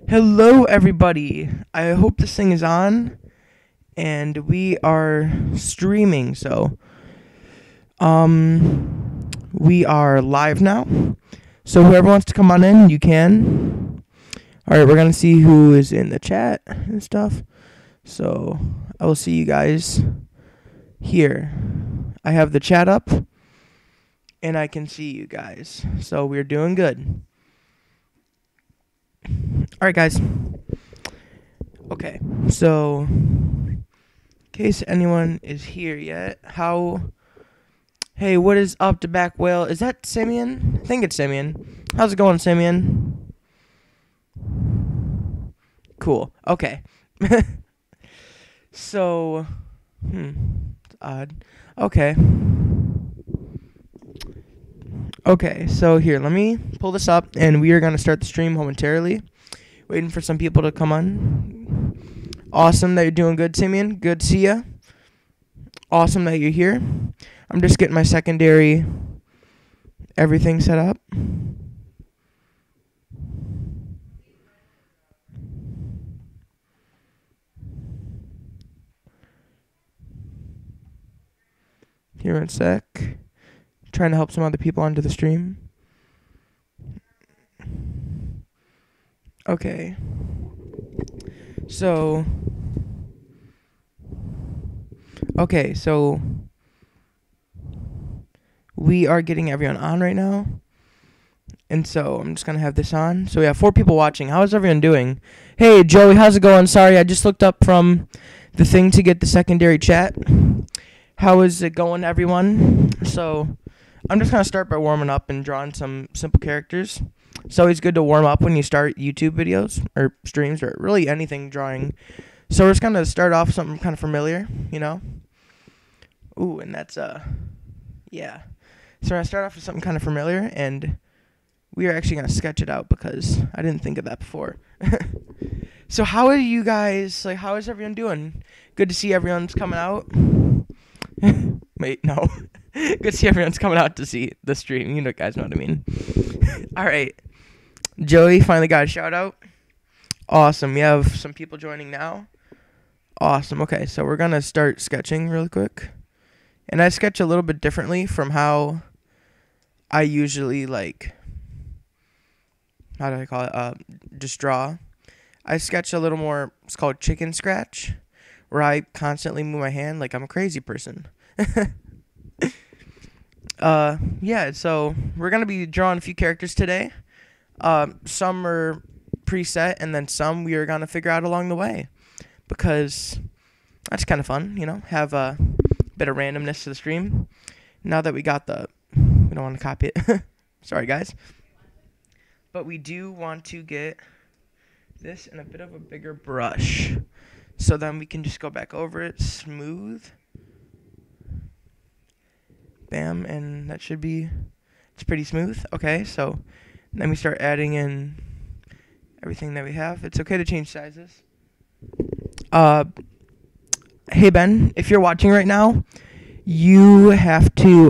Hello, everybody. I hope this thing is on, and we are streaming. We are live now. So whoever wants to come on in, you can. All right, we're gonna see who is in the chat and stuff. So I will see you guys here. I have the chat up, and I can see you guys. So we're doing good. All right, guys. Okay, so in case anyone is here yet, hey, what is up to back whale? Is that Simeon? I think it's Simeon. How's it going, Simeon? Cool. Okay. So, it's odd. Okay. Okay, so here, let me pull this up, and we are going to start the stream momentarily. Waiting for some people to come on. Awesome that you're doing good, Simeon. Good to see ya. Awesome that you're here. I'm just getting my secondary everything set up. Here in a sec. Trying to help some other people onto the stream. Okay. So we are getting everyone on right now. And so I'm just going to have this on. So we have 4 people watching. How is everyone doing? Hey, Joey, how's it going? Sorry, I just looked up from the thing to get the secondary chat. How is it going, everyone? So I'm just going to start by warming up and drawing some simple characters. It's always good to warm up when you start YouTube videos or streams or really anything drawing. So we're just going to start off something kind of familiar, you know? Ooh, and that's, yeah. So we're going to start off with something kind of familiar, and we are actually going to sketch it out because I didn't think of that before. So how are you guys, how is everyone doing? Good to see everyone's coming out. Wait, no. Good to see everyone's coming out to see the stream. You guys know what I mean. All right. Joey finally got a shout out. Awesome. We have some people joining now. Awesome. Okay, so we're going to start sketching really quick. And I sketch a little bit differently from how I usually, how do I call it? Just draw. I sketch a little more, it's called chicken scratch, where I constantly move my hand like I'm a crazy person. Yeah, so we're going to be drawing a few characters today. Some are preset, and then some we are going to figure out along the way. Because that's kind of fun, have a bit of randomness to the stream. Now that we got we don't want to copy it. Sorry, guys. But we do want to get this in a bit of a bigger brush. So then we can just go back over it smooth. Bam, and that should be, it's pretty smooth. Okay, so then we start adding in everything that we have. It's okay to change sizes. Hey Ben, if you're watching right now, you have to,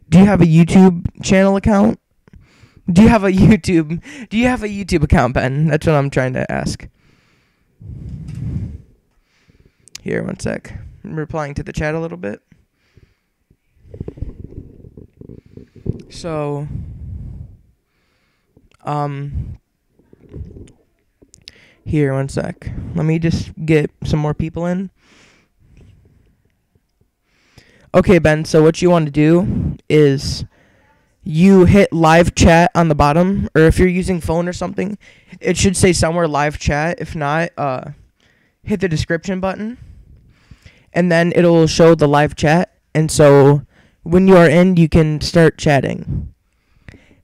do you have a YouTube channel account? Do you have a YouTube account, Ben? That's what I'm trying to ask. Here, one sec. I'm replying to the chat a little bit. So, here, one sec. Let me just get some more people in. Okay, Ben, so what you want to do is you hit live chat on the bottom, or if you're using phone or something, it should say somewhere live chat. If not, hit the description button, and then it'll show the live chat, and so when you are in, you can start chatting.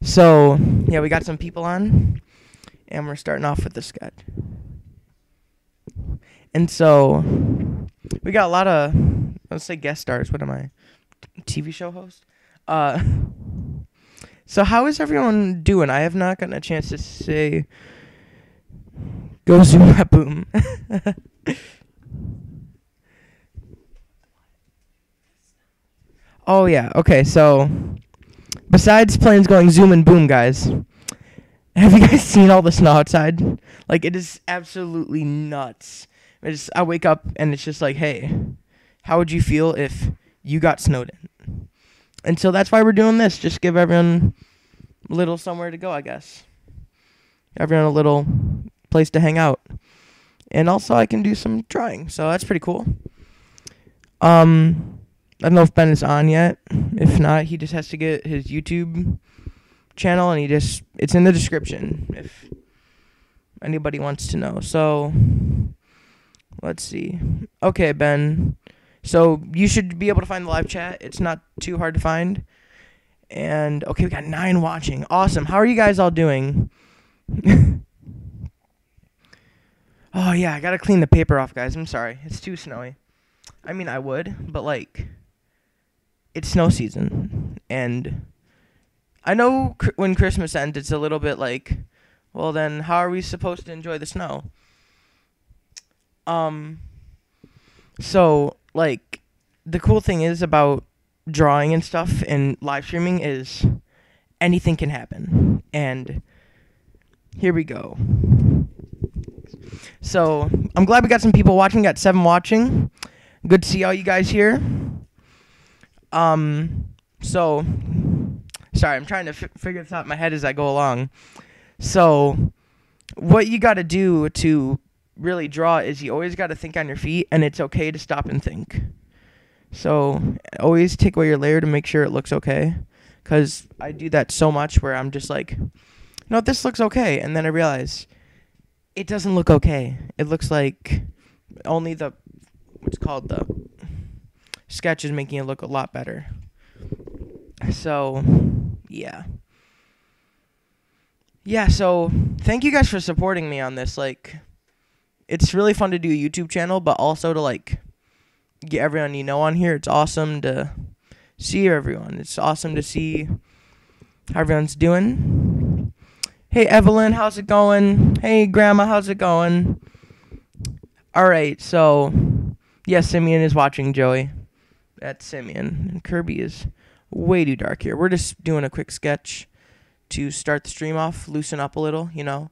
So, yeah, we got some people on, and we're starting off with the sketch. And so, we got a lot of, let's say guest stars. What am I? TV show host? So how is everyone doing? I have not gotten a chance to say, go zoom that boom. Oh, yeah. Okay, so besides planes going zoom and boom, guys, Have you guys seen all the snow outside? Like, it is absolutely nuts. I wake up and it's just like, hey, how would you feel if you got snowed in? And so that's why we're doing this. Just give everyone a little somewhere to go, I guess. Everyone a little place to hang out. And also I can do some drawing. So that's pretty cool. I don't know if Ben is on yet. If not, he just has to get his YouTube channel, and it's in the description if anybody wants to know. So let's see. Okay, Ben. So you should be able to find the live chat. It's not too hard to find. And okay, we got 9 watching. Awesome. How are you guys all doing? Oh yeah, I gotta clean the paper off, guys. I'm sorry. It's too snowy. I mean, I would, but like, it's snow season, and I know when Christmas ends, it's a little bit like, well, then how are we supposed to enjoy the snow? So, like, the cool thing is about drawing and stuff and live streaming is anything can happen. And here we go. So, I'm glad we got some people watching. Got 7 watching. Good to see all you guys here. So, sorry, I'm trying to figure this out in my head as I go along. So, what you got to do to really draw is you always got to think on your feet, and it's okay to stop and think. So, always take away your layer to make sure it looks okay, because I do that so much where I'm just like, no, this looks okay, and then I realize it doesn't look okay. It looks like only the sketch is making it look a lot better. So, yeah. Yeah, so thank you guys for supporting me on this. Like, it's really fun to do a YouTube channel, but also to, like, get everyone you know on here. It's awesome to see everyone. It's awesome to see how everyone's doing. Hey, Evelyn, how's it going? Hey, Grandma, how's it going? All right, so, yes, Simeon is watching, Joey. That's Simeon. And Kirby is way too dark here. We're just doing a quick sketch to start the stream off, loosen up a little, you know.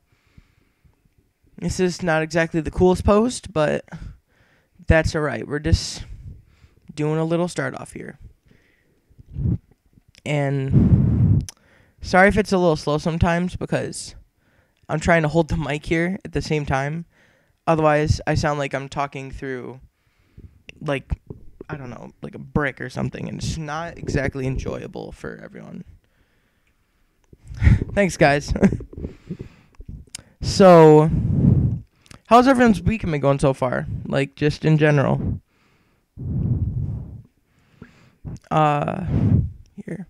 This is not exactly the coolest post, but that's all right. We're just doing a little start off here. And sorry if it's a little slow sometimes because I'm trying to hold the mic here at the same time. Otherwise, I sound like I'm talking through, like, I don't know, like a brick or something, and it's not exactly enjoyable for everyone. Thanks, guys. So, how's everyone's weekend been going so far? Like, just in general. Here.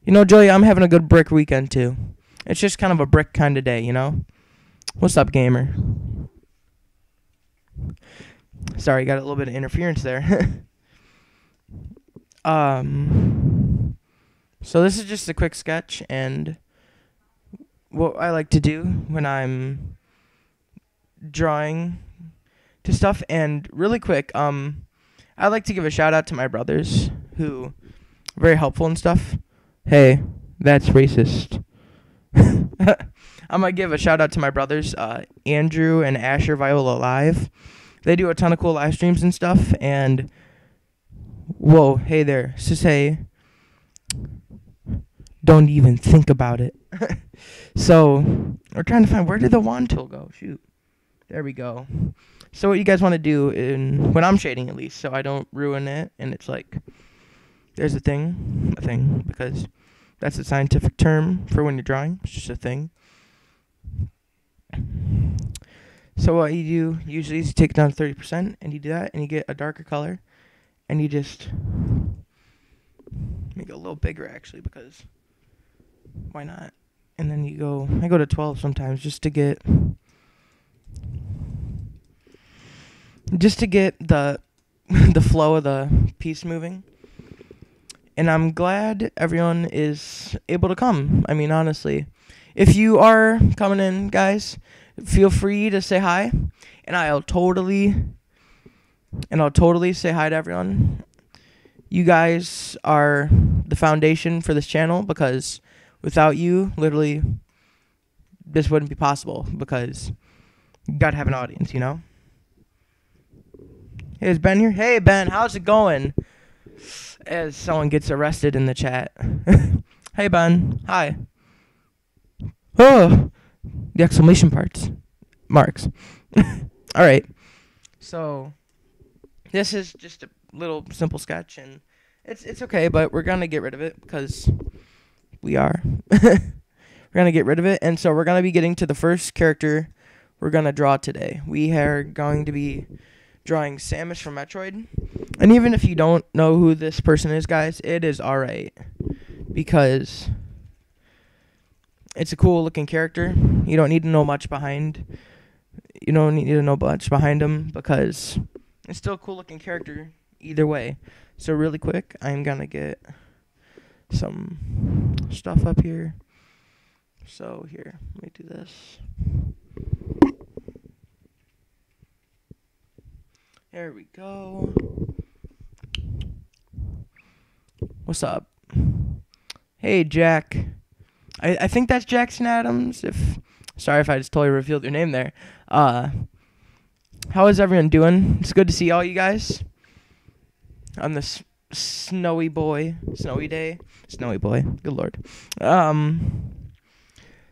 You know, Joey, I'm having a good brick weekend, too. It's just kind of a brick kind of day, you know? What's up, gamer? Sorry, got a little bit of interference there. So this is just a quick sketch, and what I like to do when I'm drawing to stuff. And really quick, I'd like to give a shout out to my brothers who are very helpful and stuff. Hey, that's racist. I'm gonna give a shout out to my brothers, Andrew and Asher Viola Live. They do a ton of cool live streams and stuff, and whoa, hey there, say, don't even think about it. So, we're trying to find, where did the wand tool go? Shoot. There we go. So what you guys want to do, when I'm shading at least, so I don't ruin it, and it's like, there's a thing, because that's a scientific term for when you're drawing. It's just a thing. So what you do usually is you take it down to 30%, and you do that, and you get a darker color, and you just make it a little bigger, actually, because why not? And then I go to 12 sometimes just to get the the flow of the piece moving. And I'm glad everyone is able to come. I mean, honestly, if you are coming in, guys, feel free to say hi, and I'll totally say hi to everyone. You guys are the foundation for this channel, because without you, literally, this wouldn't be possible because you gotta have an audience, you know? Hey, is Ben here? Hey, Ben, how's it going? As someone gets arrested in the chat. Hey, Ben. Hi. Oh, the exclamation marks. All right. So this is just a little simple sketch, and it's okay, but we're gonna get rid of it because we are. We're gonna get rid of it, and so we're gonna be getting to the first character we're gonna draw today. We are going to be drawing Samus from Metroid, and even if you don't know who this person is, guys, it is alright because it's a cool looking character. You don't need to know much behind. You don't need to know much behind him because it's still a cool looking character either way. So really quick, I'm gonna get some stuff up here. So here, let me do this. There we go. What's up? Hey, Jack. I think that's Jackson Adams. Sorry if I just totally revealed your name there. How is everyone doing? It's good to see all you guys on this snowy day. Snowy boy. Good Lord.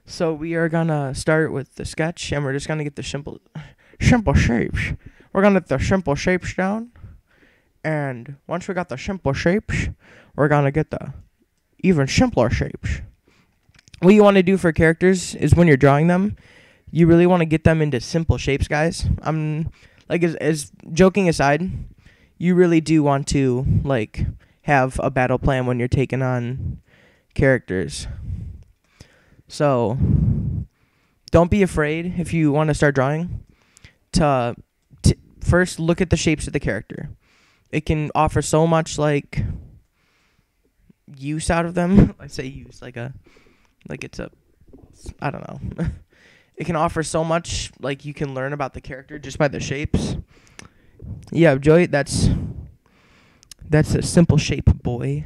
So we are gonna start with the sketch, and we're just gonna get the simple shapes. We're gonna get the simple shapes down, and once we got the simple shapes, we're gonna get the even simpler shapes. What you want to do for characters is when you're drawing them, you really want to get them into simple shapes, guys. Like as joking aside, you really do want to like have a battle plan when you're taking on characters. So don't be afraid if you want to start drawing to first look at the shapes of the character. It can offer so much like use out of them. I say use like it's a, I don't know. It can offer so much like you can learn about the character just by the shapes. Yeah, Joey, that's a simple shape, boy.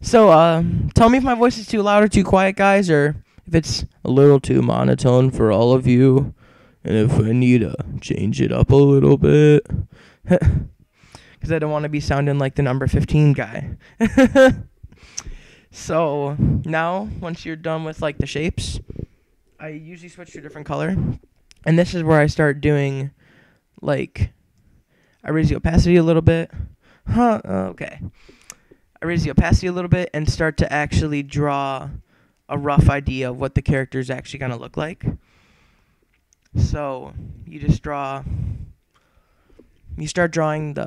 So, tell me if my voice is too loud or too quiet, guys, or if it's a little too monotone for all of you, and if I need to change it up a little bit. Because I don't want to be sounding like the number 15 guy. So, now, once you're done with, like, the shapes, I usually switch to a different color. And this is where I start doing, like, I raise the opacity a little bit. Okay. I raise the opacity a little bit and start to actually draw a rough idea of what the character is actually going to look like. So you just start drawing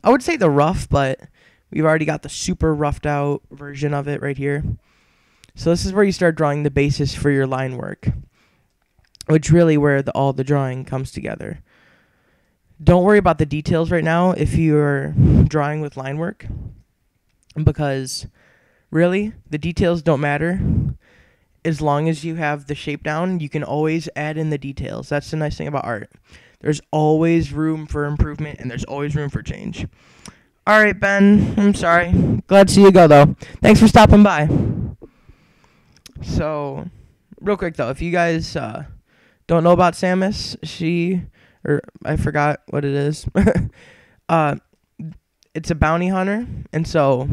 I would say the rough, but we've already got the super roughed out version of it right here. So this is where you start drawing the basis for your line work, which really where all the drawing comes together. Don't worry about the details right now if you're drawing with line work, because really the details don't matter. As long as you have the shape down, you can always add in the details. That's the nice thing about art. There's always room for improvement, and there's always room for change. All right, Ben, I'm sorry. Glad to see you go, though. Thanks for stopping by. So, real quick, though, if you guys don't know about Samus, I forgot what it is. It's a bounty hunter, and so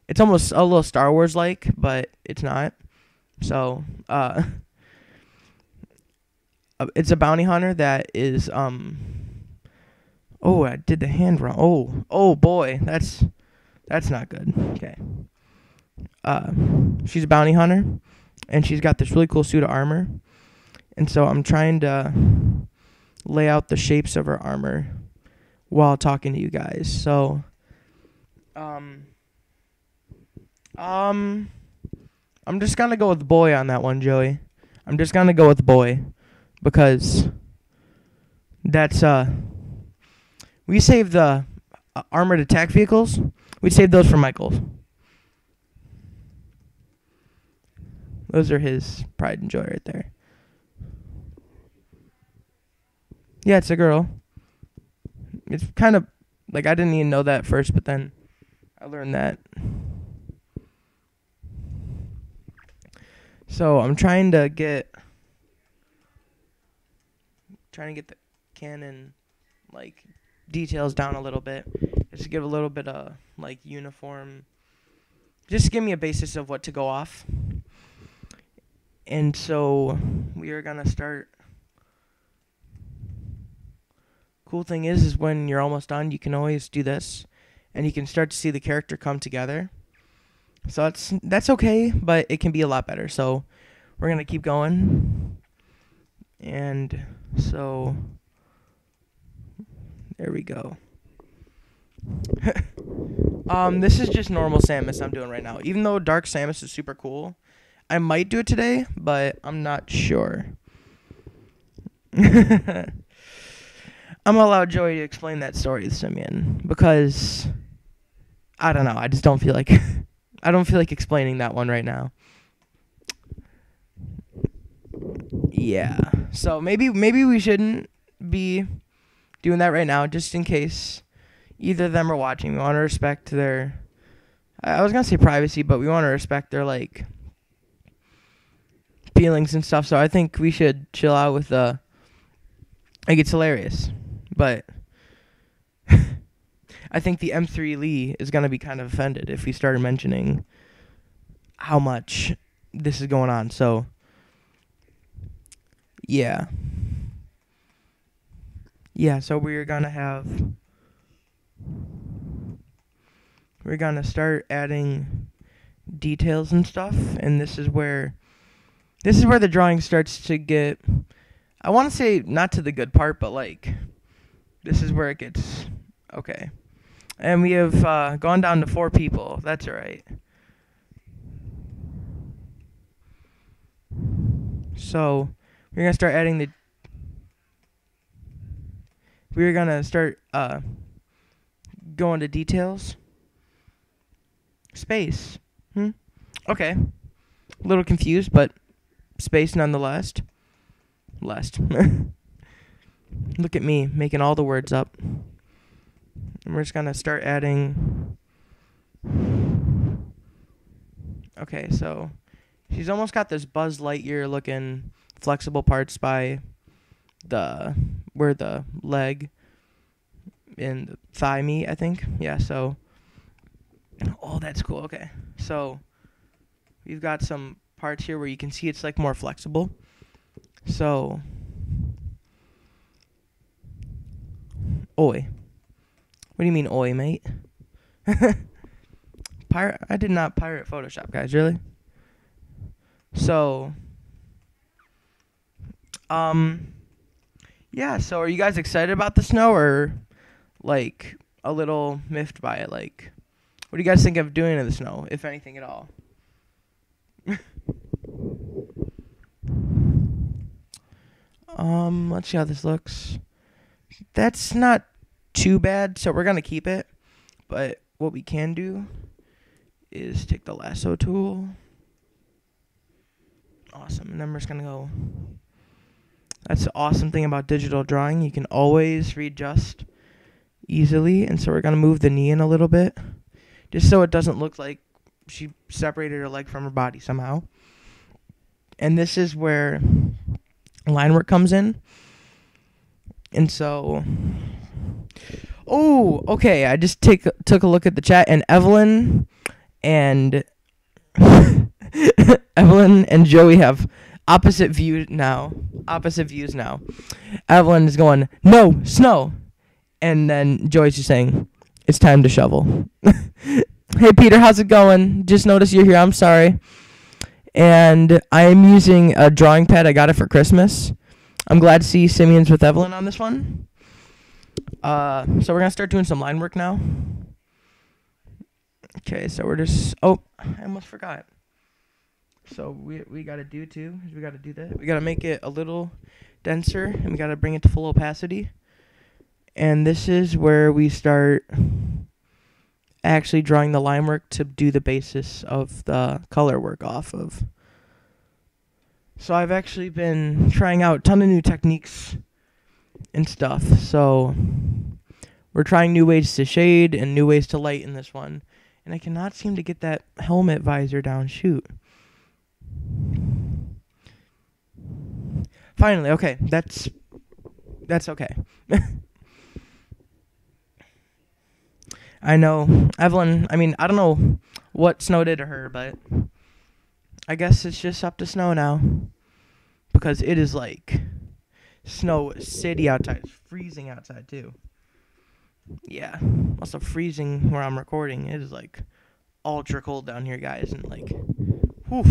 it's almost a little Star Wars-like, but it's not. So, it's a bounty hunter that is, oh, I did the hand wrong. Oh boy, that's not good. Okay. She's a bounty hunter, and she's got this really cool suit of armor, and so I'm trying to lay out the shapes of her armor while talking to you guys. So, I'm just gonna go with boy on that one, Joey. I'm just gonna go with boy because that's we saved the armored attack vehicles. We saved those for Michael. Those are his pride and joy right there. Yeah, it's a girl. It's kind of like I didn't even know that at first, but then I learned that. So I'm trying to get the Canon like details down a little bit, just to give a little bit of like uniform, just to give me a basis of what to go off. And so we are gonna start. Cool thing is when you're almost done, you can always do this, and you can start to see the character come together. So that's okay, but it can be a lot better. So we're gonna keep going, and so there we go. This is just normal Samus I'm doing right now. Even though Dark Samus is super cool, I might do it today, but I'm not sure. I'm gonna allow Joey to explain that story to Simeon because I don't know. I just don't feel like I don't feel like explaining that one right now. Yeah. So maybe we shouldn't be doing that right now, just in case either of them are watching. We want to respect their, I was gonna say privacy, but we want to respect their like feelings and stuff. So I think we should chill out with the. Like, it's hilarious, but I think the M3 Lee is gonna be kind of offended if we started mentioning how much this is going on. So yeah. So we're gonna start adding details and stuff, and this is where the drawing starts to get, I want to say not to the good part, but like this is where it gets okay. And we have gone down to 4 people. That's all right. So we're gonna start adding we're gonna start going to details. Space. Okay. A little confused, but space nonetheless. Look at me making all the words up. And we're just gonna start adding. Okay, so she's almost got this Buzz Lightyear looking flexible parts by where the leg and the thigh meet, I think. Yeah, so oh, that's cool. Okay. So we've got some parts here where you can see it's like more flexible. So oi. What do you mean oi, mate? I did not pirate Photoshop, guys, really? So yeah, so are you guys excited about the snow or like a little miffed by it? Like, what do you guys think of doing in the snow, if anything at all? Let's see how this looks. That's not too bad, so we're gonna keep it. But what we can do is take the lasso tool. Awesome, and then we're just gonna go. That's the awesome thing about digital drawing. You can always readjust easily, and so we're gonna move the knee in a little bit, just so it doesn't look like she separated her leg from her body somehow. And this is where line work comes in. And so, oh, okay. I just took a look at the chat, and Evelyn and Evelyn and Joey have opposite views now. Evelyn is going, no, snow. And then Joey's just saying, it's time to shovel. Hey, Peter, how's it going? Just noticed you're here. I'm sorry. And I am using a drawing pad. I got it for Christmas. I'm glad to see Simeon's with Evelyn on this one. So we're going to start doing some line work now. Okay, so we're just... Oh, I almost forgot. So we got to do too, is we got to do that. We got to make it a little denser, and we got to bring it to full opacity. And this is where we start actually drawing the line work to do the basis of the color work off of. So I've actually been trying out a ton of new techniques and stuff. So we're trying new ways to shade and new ways to light in this one. And I cannot seem to get that helmet visor down. Shoot. Finally, okay. That's okay. I know. Evelyn, I mean, I don't know what snow did to her, but I guess it's just up to snow now. Because it is like snow city outside. It's freezing outside, too. Yeah. Also freezing where I'm recording. It is like ultra cold down here, guys. And like, whew.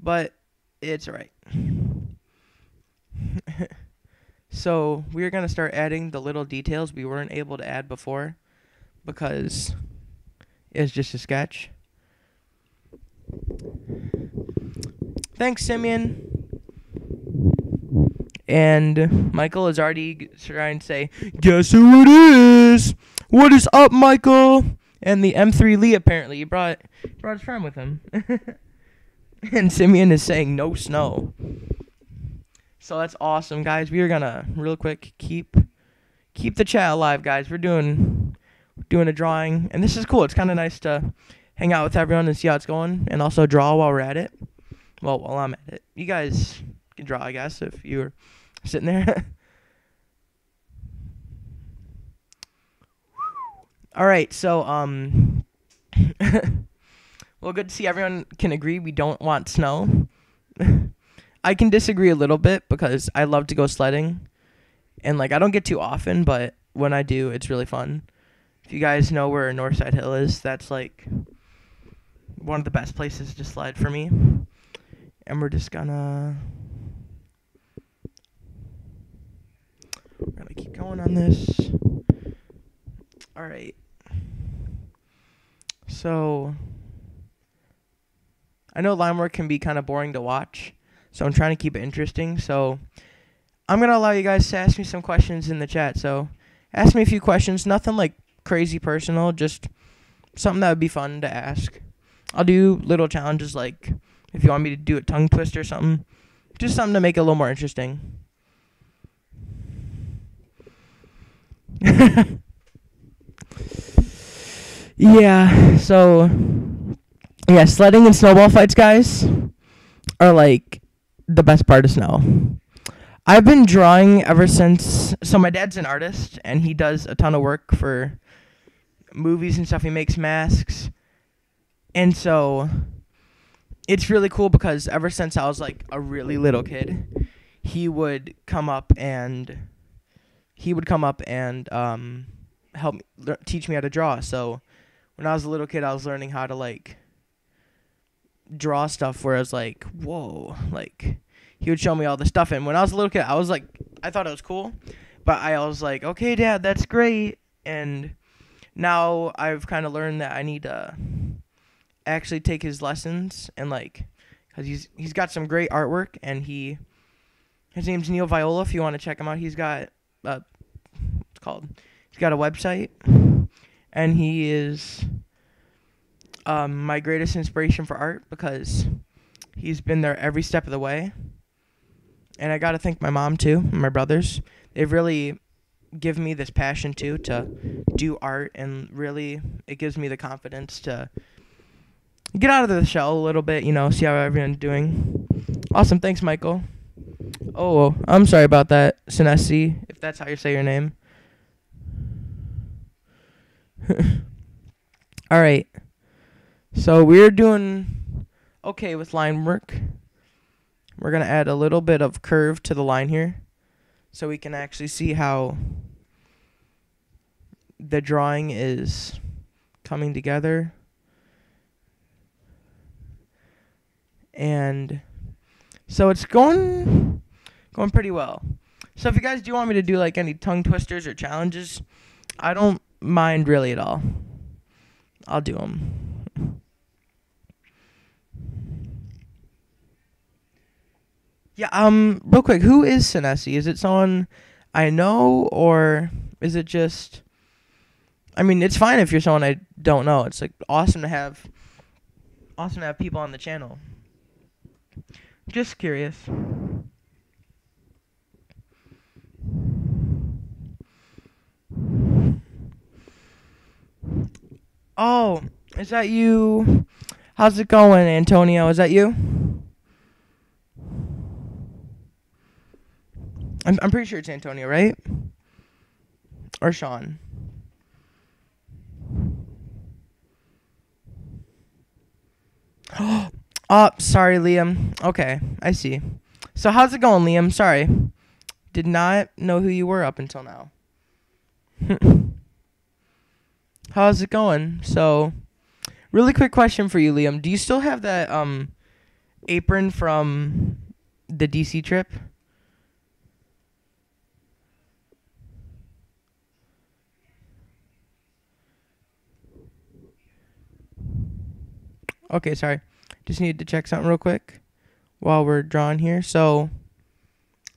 But it's alright. So we're going to start adding the little details we weren't able to add before. Because it's just a sketch. Thanks, Simeon. And Michael is already trying to say, guess who it is? What is up, Michael? And the M3 Lee, apparently. He brought his friend with him. And Simeon is saying no snow. So that's awesome, guys. We are going to, real quick, keep the chat alive, guys. We're doing a drawing. And this is cool. It's kind of nice to hang out with everyone and see how it's going. And also draw while we're at it. Well, while I'm at it. You guys can draw, I guess, if you're sitting there. All right, so well, good to see everyone can agree we don't want snow. I can disagree a little bit because I love to go sledding, and like I don't get too often, but when I do, it's really fun. If you guys know where Northside Hill is, that's like one of the best places to sled for me. And we're gonna keep going on this. All right. So I know line work can be kind of boring to watch, so I'm trying to keep it interesting. So I'm gonna allow you guys to ask me some questions in the chat. So ask me a few questions, nothing like crazy personal, just something that would be fun to ask. I'll do little challenges like if you want me to do a tongue twister or something. Just something to make it a little more interesting. Yeah, so yeah, sledding and snowball fights, guys, are like the best part of snow. I've been drawing ever since. So my dad's an artist, and he does a ton of work for movies and stuff. He makes masks, and so it's really cool because ever since I was like a really little kid, he would come up and help me teach me how to draw. So when I was a little kid, I was learning how to like draw stuff where I was like, whoa, like he would show me all the stuff. And when I was a little kid, I was like, I thought it was cool, but I was like, okay, Dad, that's great. And now I've kind of learned that I need to actually take his lessons and like, cause he's got some great artwork, and his name's Neil Viola. If you want to check him out, he's got he's got a website, and he is my greatest inspiration for art because he's been there every step of the way. And I gotta thank my mom too, and my brothers. They've really given me this passion too to do art, and really it gives me the confidence to get out of the shell a little bit, see how everyone's doing. Awesome, thanks, Michael. Oh, I'm sorry about that, Sinesi, if that's how you say your name. All right. So we're doing okay with line work. We're going to add a little bit of curve to the line here so we can actually see how the drawing is coming together. And so it's going pretty well. So if you guys do want me to do like any tongue twisters or challenges, I don't mind really at all. I'll do them. Yeah, real quick, who is Sinesi? Is it someone I know, or is it just, I mean, it's fine if you're someone I don't know. It's like awesome to have people on the channel. Just curious. Oh, is that you? How's it going, Antonio? Is that you? I'm pretty sure it's Antonio, right? Or Sean. Oh, sorry, Liam. Okay, I see. So how's it going, Liam? Sorry. Did not know who you were up until now. How's it going? So, really quick question for you, Liam. Do you still have that apron from the DC trip? Okay, sorry. Just needed to check something real quick while we're drawing here. So,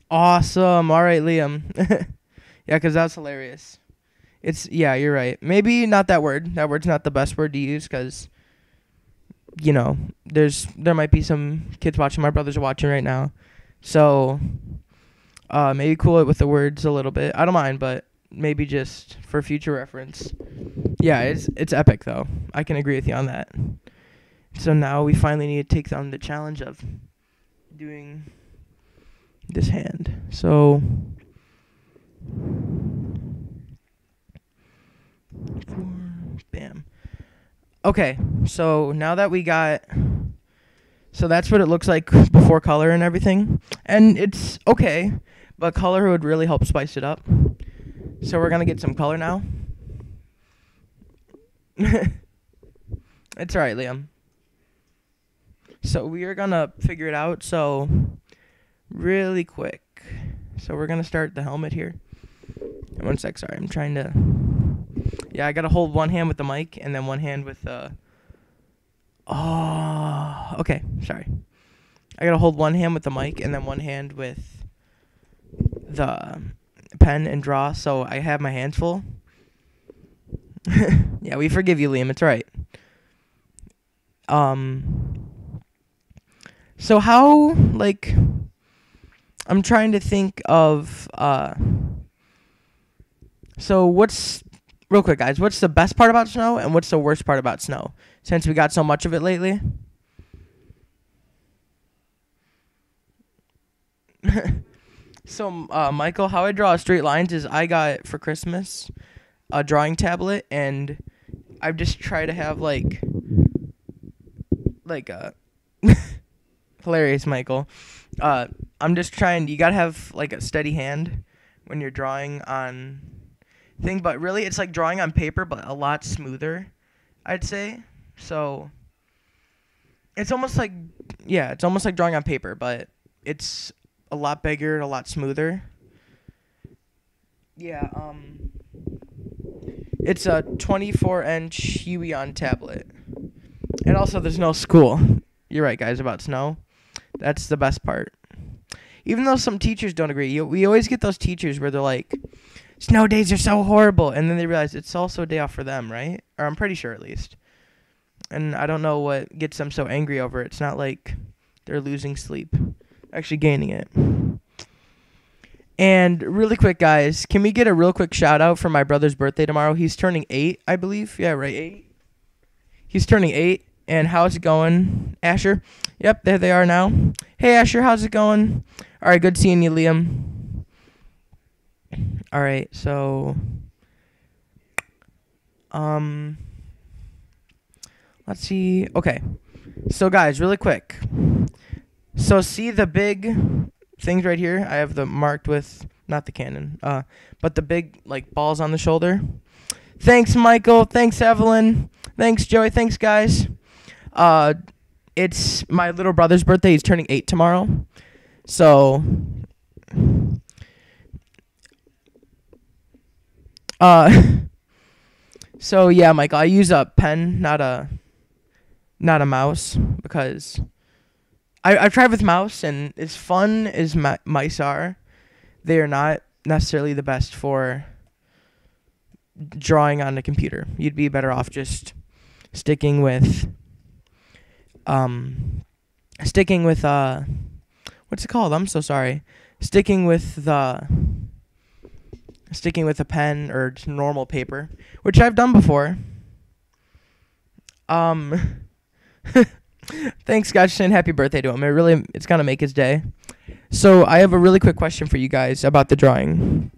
awesome. All right, Liam. Yeah, because that's hilarious. Yeah, you're right. Maybe not that word. That word's not the best word to use because, there might be some kids watching. My brothers are watching right now. So, maybe cool it with the words a little bit. I don't mind, but maybe just for future reference. Yeah, it's epic, though. I can agree with you on that. So now we finally need to take on the challenge of doing this hand. So, bam. Okay, so now that we got, so that's what it looks like before color and everything. And it's okay, but color would really help spice it up. So we're going to get some color now. It's alright, Liam. So we are going to figure it out. So really quick. So we're going to start the helmet here. One sec, sorry. I'm trying to... Yeah, I got to hold one hand with the mic and then one hand with the... Oh, okay. Sorry. I got to hold one hand with the mic and then one hand with the pen and draw. So I have my hands full. Yeah, we forgive you, Liam. It's all right. So how, like, I'm trying to think of, so what's, real quick, guys, what's the best part about snow and what's the worst part about snow, since we got so much of it lately? So, Michael, how I draw straight lines is I got, for Christmas, a drawing tablet, and I just try to have, like a... Hilarious, Michael. I'm just trying, you gotta have like a steady hand when you're drawing on thing, but really it's like drawing on paper, but a lot smoother, I'd say. So it's almost like, yeah, it's almost like drawing on paper, but it's a lot bigger and a lot smoother. Yeah, it's a 24-inch Huion tablet. And also there's no school. You're right, guys, about snow. That's the best part. Even though some teachers don't agree. We always get those teachers where they're like, snow days are so horrible. And then they realize it's also a day off for them, right? Or I'm pretty sure at least. And I don't know what gets them so angry over it. It's not like they're losing sleep. Actually gaining it. And really quick, guys, can we get a real quick shout out for my brother's birthday tomorrow? He's turning 8, I believe. Yeah, right, 8. He's turning 8. And how's it going, Asher? Yep, there they are now. Hey, Asher, how's it going? All right, good seeing you, Liam. All right, so... Let's see. Okay. So, guys, really quick. So, see the big things right here? I have them marked with, not the cannon, but the big, like, balls on the shoulder. Thanks, Michael. Thanks, Evelyn. Thanks, Joey. Thanks, guys. It's my little brother's birthday. He's turning 8 tomorrow. So, so yeah, Michael, I use a pen, not a mouse, because I've tried with mouse, and as fun as mice are, they are not necessarily the best for drawing on a computer. You'd be better off just sticking with what's it called? I'm so sorry. Sticking with a pen or just normal paper, which I've done before. Thanks, guys, saying happy birthday to him. It's gonna make his day. So I have a really quick question for you guys about the drawing.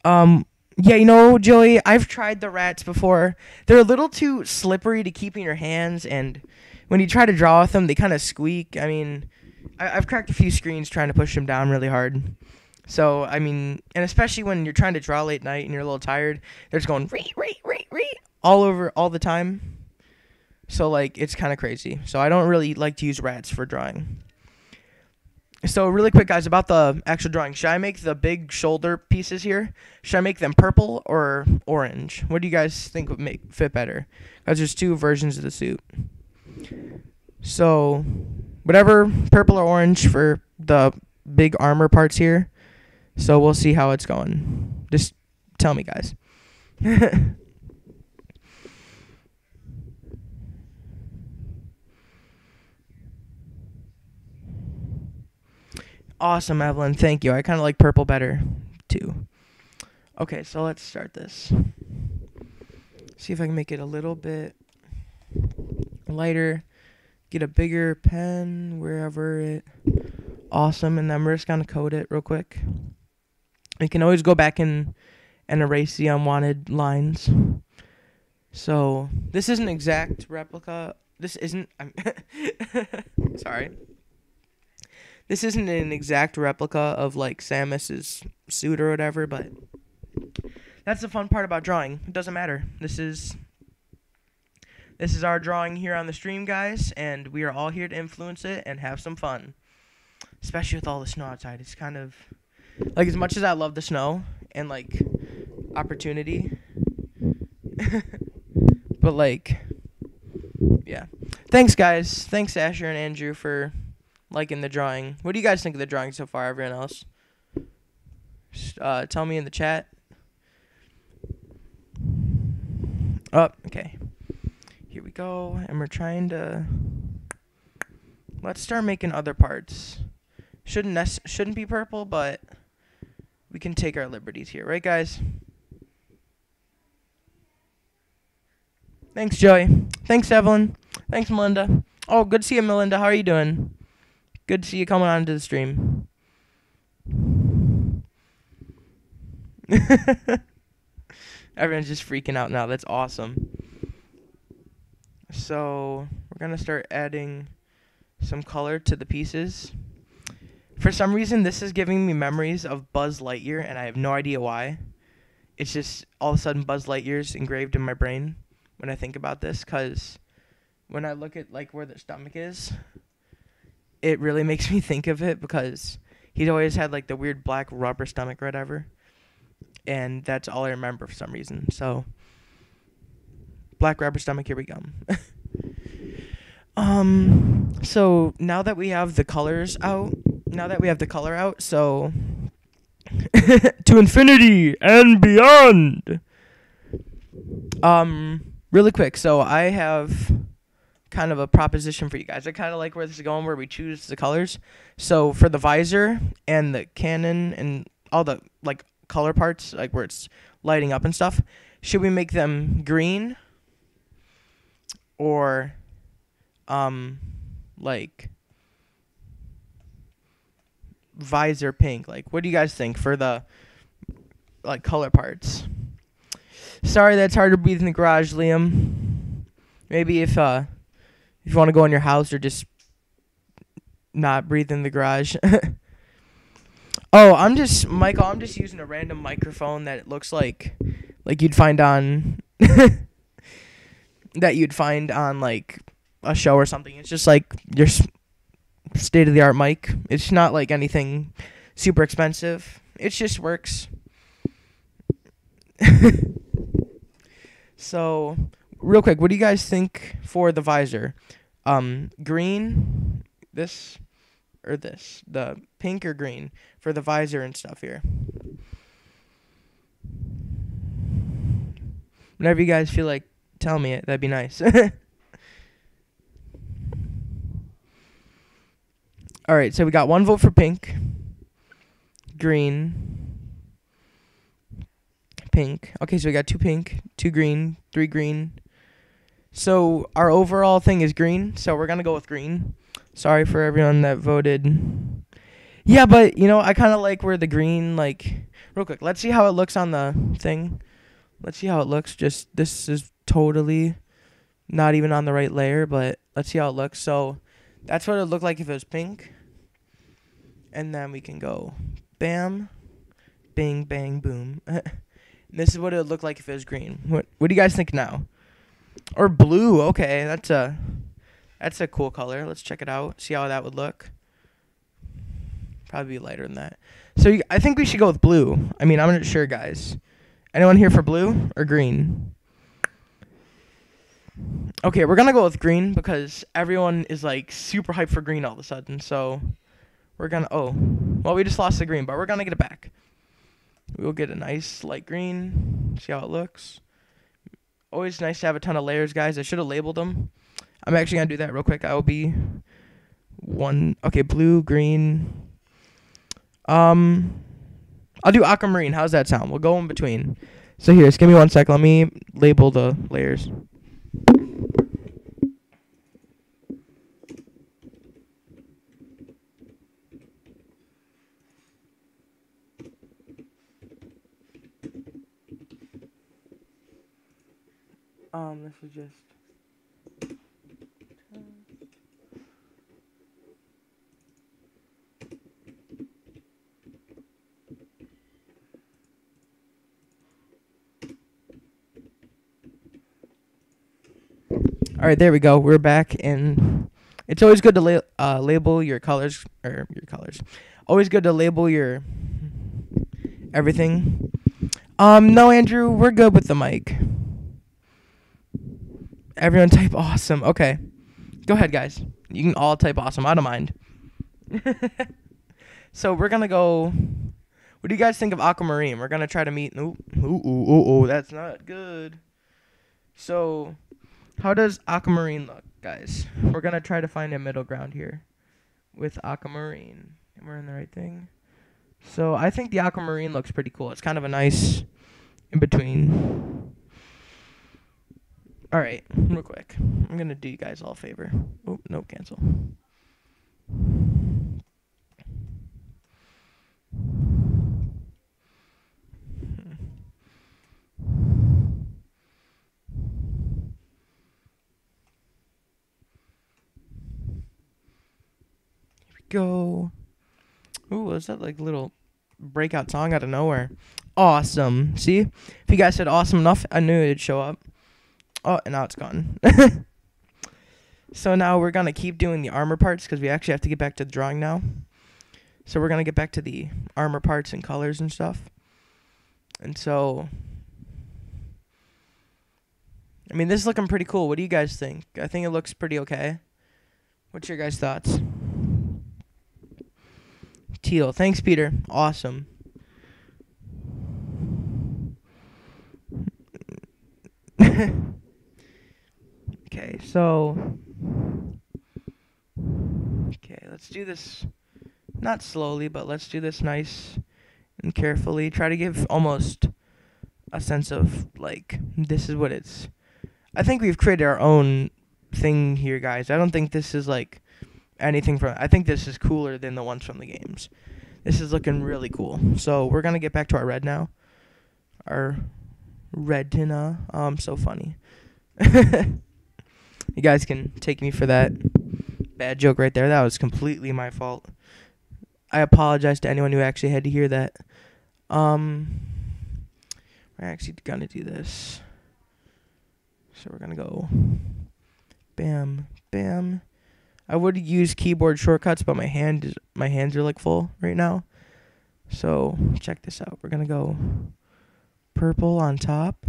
Yeah, Joey, I've tried the rats before. They're a little too slippery to keep in your hands, and when you try to draw with them, they kind of squeak. I mean, I've cracked a few screens trying to push them down really hard. So, I mean, and especially when you're trying to draw late night and you're a little tired, they're just going ree all over all the time. So, like, it's kind of crazy. So, I don't really like to use rats for drawing. So, really quick, guys, about the actual drawing. Should I make the big shoulder pieces here? Should I make them purple or orange? What do you guys think would fit better? Because there's two versions of the suit. So, whatever, purple or orange for the big armor parts here. So we'll see how it's going. Just tell me, guys. Awesome, Evelyn. Thank you. I kind of like purple better, too. Okay, so let's start this. See if I can make it a little bit lighter. Get a bigger pen wherever it... Awesome, and then we're just going to code it real quick. You can always go back and erase the unwanted lines. So, this is an exact replica. This isn't... sorry. This isn't an exact replica of, like, Samus's suit or whatever, but that's the fun part about drawing. It doesn't matter. This is our drawing here on the stream, guys, and we are all here to influence it and have some fun. Especially with all the snow outside. It's kind of... Like, as much as I love the snow and, like, opportunity. But, like, yeah. Thanks, guys. Thanks, Asher and Andrew, for liking the drawing. What do you guys think of the drawing so far, everyone else? Tell me in the chat. Oh, okay. Here we go. And we're trying to... Let's start making other parts. Shouldn't be purple, but... We can take our liberties here, right, guys? Thanks, Joey. Thanks, Evelyn. Thanks, Melinda. Oh, good to see you, Melinda. How are you doing? Good to see you coming on to the stream. Everyone's just freaking out now. That's awesome. So, we're going to start adding some color to the pieces. For some reason, this is giving me memories of Buzz Lightyear, and I have no idea why. It's just all of a sudden Buzz Lightyear's engraved in my brain when I think about this, because when I look at, like, where the stomach is, it really makes me think of it, because he's always had, like, the weird black rubber stomach or whatever, and that's all I remember for some reason. So, black rubber stomach, here we go. So now that we have the colors out, so to infinity and beyond. Really quick, so I have kind of a proposition for you guys. I kind of like where this is going, where we choose the colors. So for the visor and the cannon and all the, like, color parts, like where it's lighting up and stuff, should we make them green or like visor pink? Like, what do you guys think for the, like, color parts? Sorry that's hard to breathe in the garage, Liam. Maybe if you want to go in your house or just not breathe in the garage. Oh, Michael, I'm just using a random microphone that it looks like you'd find on that you'd find on, like, a show or something. It's just like your state-of-the-art mic. It's not like anything super expensive. It just works. So, real quick, what do you guys think for the visor? Green, this, or this? The pink or green for the visor and stuff here? Whenever you guys feel like, tell me it. That'd be nice. Alright, so we got 1 vote for pink, green, pink. Okay, so we got 2 pink, 2 green, 3 green. So our overall thing is green, so we're going to go with green. Sorry for everyone that voted Yeah, but you know, I kind of like where the green, like, real quick. Let's see how it looks on the thing. Let's see how it looks. Just this is totally not even on the right layer, but let's see how it looks. So that's what it would look like if it was pink. And then we can go bam, bing, bang, boom. This is what it would look like if it was green. What do you guys think now? Or blue? Okay, that's a cool color. Let's check it out. See how that would look. Probably be lighter than that. So I think we should go with blue. I mean, I'm not sure, guys. Anyone here for blue or green? Okay, we're gonna go with green because everyone is like super hyped for green all of a sudden. So we're gonna. Oh, well, we just lost the green, but we're gonna get it back. We'll get a nice light green. See how it looks. Always nice to have a ton of layers, guys. I should have labeled them. I'm actually gonna do that real quick. I will be one. Okay, blue, green. I'll do aquamarine. How's that sound? We'll go in between. So here, just give me 1 sec. Let me label the layers. This is just. All right, there we go. We're back, and it's always good to label your colors or your colors. Always good to label your everything. No, Andrew, we're good with the mic. Everyone type awesome. Okay, go ahead, guys. You can all type awesome. I don't mind. So we're gonna go. What do you guys think of aquamarine? We're gonna try to meet. Ooh, that's not good. So. How does aquamarine look, guys? We're going to try to find a middle ground here with aquamarine. And we're in the right thing. So I think the aquamarine looks pretty cool. It's kind of a nice in-between. All right, real quick. I'm going to do you guys all a favor. Oh, no, cancel. Go. Ooh, is that like a little breakout song out of nowhere? Awesome. See? If you guys said awesome enough, I knew it'd show up. Oh, and now it's gone. So now we're going to keep doing the armor parts because we actually have to get back to the drawing now. So we're going to get back to the armor parts and colors and stuff. And so, I mean, this is looking pretty cool. What do you guys think? I think it looks pretty okay. What's your guys' thoughts? Teal. Thanks, Peter. Awesome. Okay, so. Okay, let's do this. Not slowly, but let's do this nice and carefully. Try to give almost a sense of, like, this is what it's. I think we've created our own thing here, guys. I don't think this is, like, anything from. I think this is cooler than the ones from the games. This is looking really cool. So we're gonna get back to our red now. Our retina. I'm so funny. You guys can take me for that bad joke right there. That was completely my fault. I apologize to anyone who actually had to hear that. We're actually gonna do this. So we're gonna go bam, bam. I would use keyboard shortcuts, but my hands are like full right now. So check this out. We're gonna go purple on top.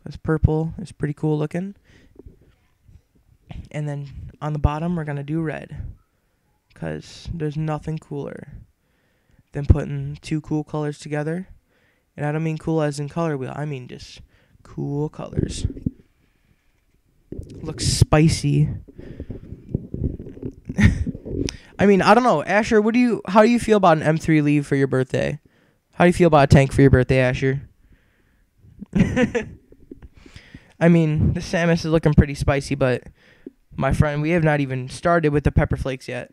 This purple is pretty cool looking. And then on the bottom, we're gonna do red, because there's nothing cooler than putting two cool colors together. And I don't mean cool as in color wheel. I mean just cool colors. Looks spicy. I mean, I don't know, Asher. How do you feel about an M3 leave for your birthday? How do you feel about a tank for your birthday, Asher? I mean, the Samus is looking pretty spicy, but my friend, we have not even started with the pepper flakes yet.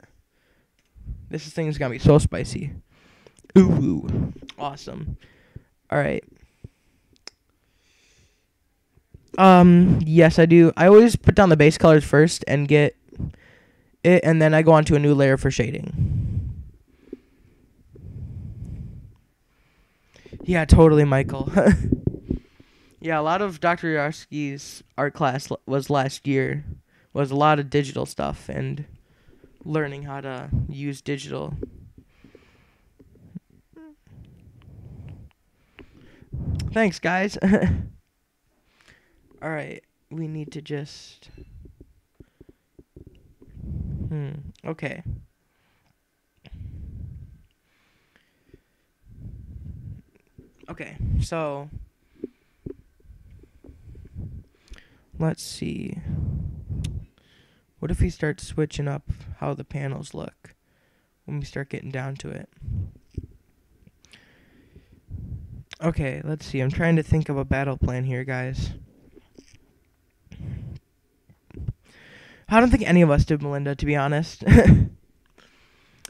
This thing's gonna be so spicy. Ooh, awesome. All right. Yes, I do. I always put down the base colors first and get it, and then I go on to a new layer for shading. Yeah, totally, Michael. Yeah, a lot of Dr. Yarsky's art class was last year. Was a lot of digital stuff and learning how to use digital. Thanks, guys. All right, we need to just. Okay. Okay, so let's see. What if we start switching up how the panels look when we start getting down to it? Okay, let's see. I'm trying to think of a battle plan here, guys. I don't think any of us did, Melinda, to be honest.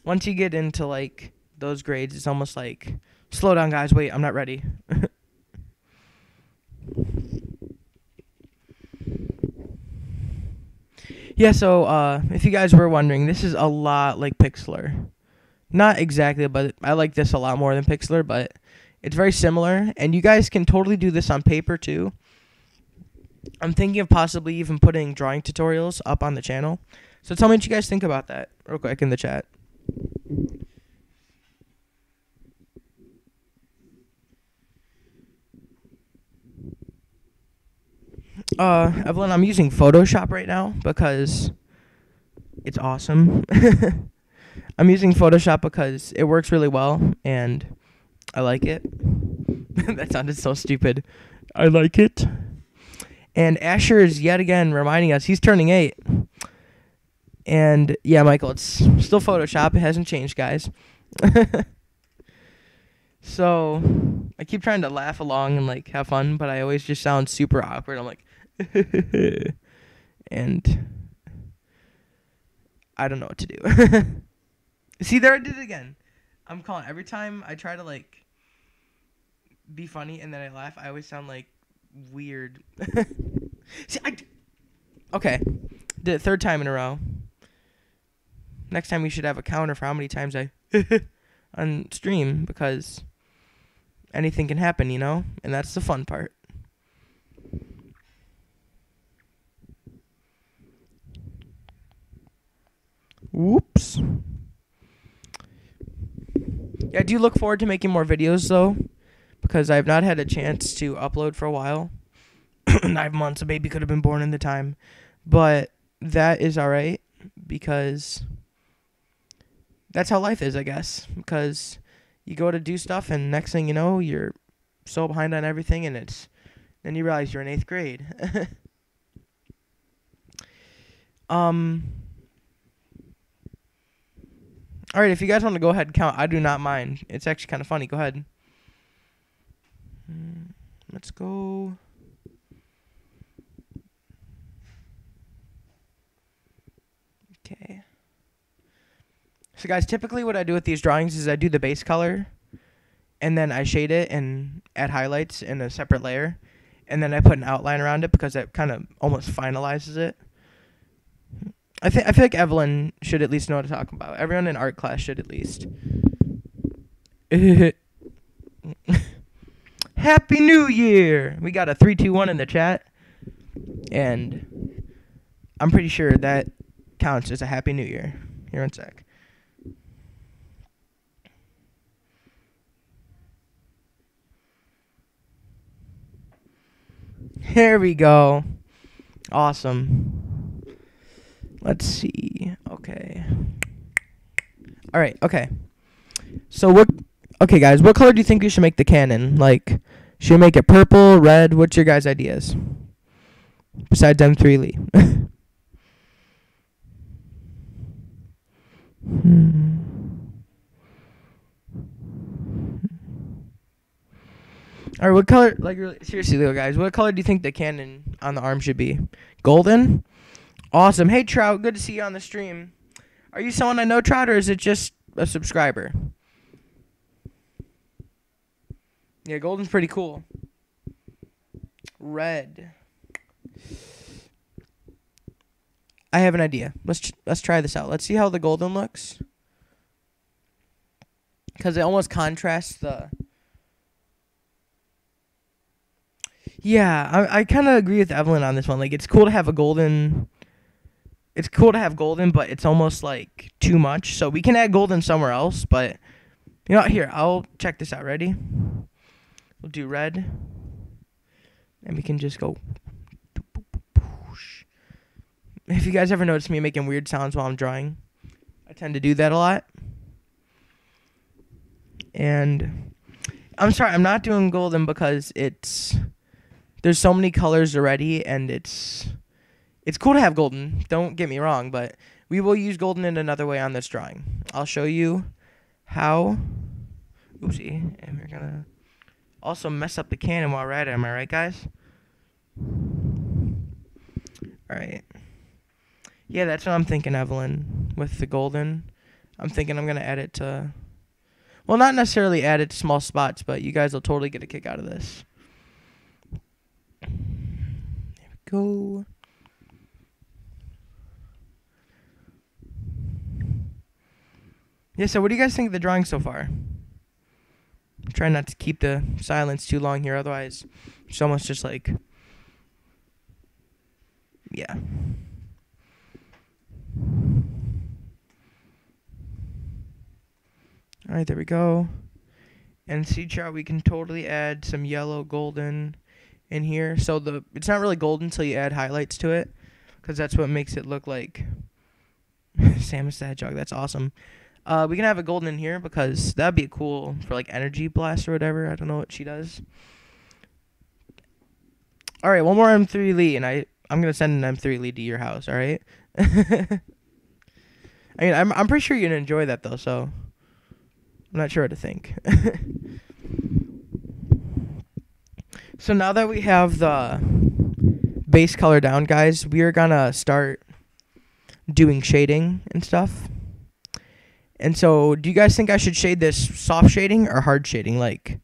Once you get into, like, those grades, it's almost like, slow down, guys. Wait, I'm not ready. Yeah, so if you guys were wondering, this is a lot like Pixlr. Not exactly, but I like this a lot more than Pixlr, but it's very similar. And you guys can totally do this on paper, too. I'm thinking of possibly even putting drawing tutorials up on the channel. So tell me what you guys think about that real quick in the chat. Evelyn, I'm using Photoshop right now because it's awesome. I'm using Photoshop because it works really well and I like it. That sounded so stupid. I like it. And Asher is yet again reminding us he's turning 8. And yeah, Michael, it's still Photoshop. It hasn't changed, guys. So I keep trying to laugh along and like have fun, but I always just sound super awkward. I'm like, and I don't know what to do. See, there I did it again. I'm calling every time I try to like be funny and then I laugh. I always sound like weird. See, okay, did it 3rd time in a row. Next time we should have a counter for how many times I on stream because anything can happen, you know, and that's the fun part. Whoops. Yeah, I do look forward to making more videos though, because I've not had a chance to upload for a while. 9 months, a baby could have been born in the time, but that is all right because that's how life is, I guess. Because you go to do stuff, and next thing you know, you're so behind on everything, and then you realize you're in 8th grade. All right, if you guys want to go ahead and count, I do not mind. It's actually kind of funny. Go ahead. Let's go. Okay. So, guys, typically what I do with these drawings is I do the base color, and then I shade it and add highlights in a separate layer, and then I put an outline around it because that kind of almost finalizes it. I feel like Evelyn should at least know what to talk about. Everyone in art class should at least. Happy New Year! We got a 3, 2, 1 in the chat, and I'm pretty sure that counts as a Happy New Year. Here in a sec. Here we go. Awesome. Let's see. Okay. All right. Okay. So what? Okay, guys. What color do you think we should make the cannon? Like, should we make it purple, red? What's your guys' ideas? Besides M3 Lee. All right. What color? Like, seriously, though, guys. What color do you think the cannon on the arm should be? Golden. Awesome. Hey, Trout. Good to see you on the stream. Are you someone I know, Trout, or is it just a subscriber. Yeah, golden's pretty cool. Red. I have an idea. Let's try this out. Let's see how the golden looks. Because it almost contrasts the... Yeah, I kind of agree with Evelyn on this one. Like, it's cool to have a golden... It's cool to have golden, but it's almost, like, too much. So we can add golden somewhere else, but... You know what? Here, I'll check this out. Ready? We'll do red. And we can just go... If you guys ever notice me making weird sounds while I'm drawing, I tend to do that a lot. And I'm sorry, I'm not doing golden because there's so many colors already, and it's cool to have golden. Don't get me wrong, but we will use golden in another way on this drawing. I'll show you how. Oopsie, and we're gonna also mess up the cannon while we're at it. Am I right, guys? All right. Yeah, that's what I'm thinking, Evelyn, with the golden. I'm thinking I'm going to add it to... Well, not necessarily add it to small spots, but you guys will totally get a kick out of this. There we go. Yeah, so what do you guys think of the drawing so far? I'm trying not to keep the silence too long here, otherwise it's almost just like... Yeah. Alright, there we go. And see chart, we can totally add some yellow golden in here. So it's not really golden until you add highlights to it, because that's what makes it look like Samus the Hedgehog. That's awesome. We can have a golden in here because that'd be cool for like energy blast or whatever. I don't know what she does. Alright, one more M3 Lee, and I'm gonna send an M3 Lee to your house, alright? I mean, I'm pretty sure you're gonna enjoy that though, so I'm not sure what to think. So now that we have the base color down, guys, we are gonna start doing shading and stuff. And so, do you guys think I should shade this soft shading or hard shading? Like,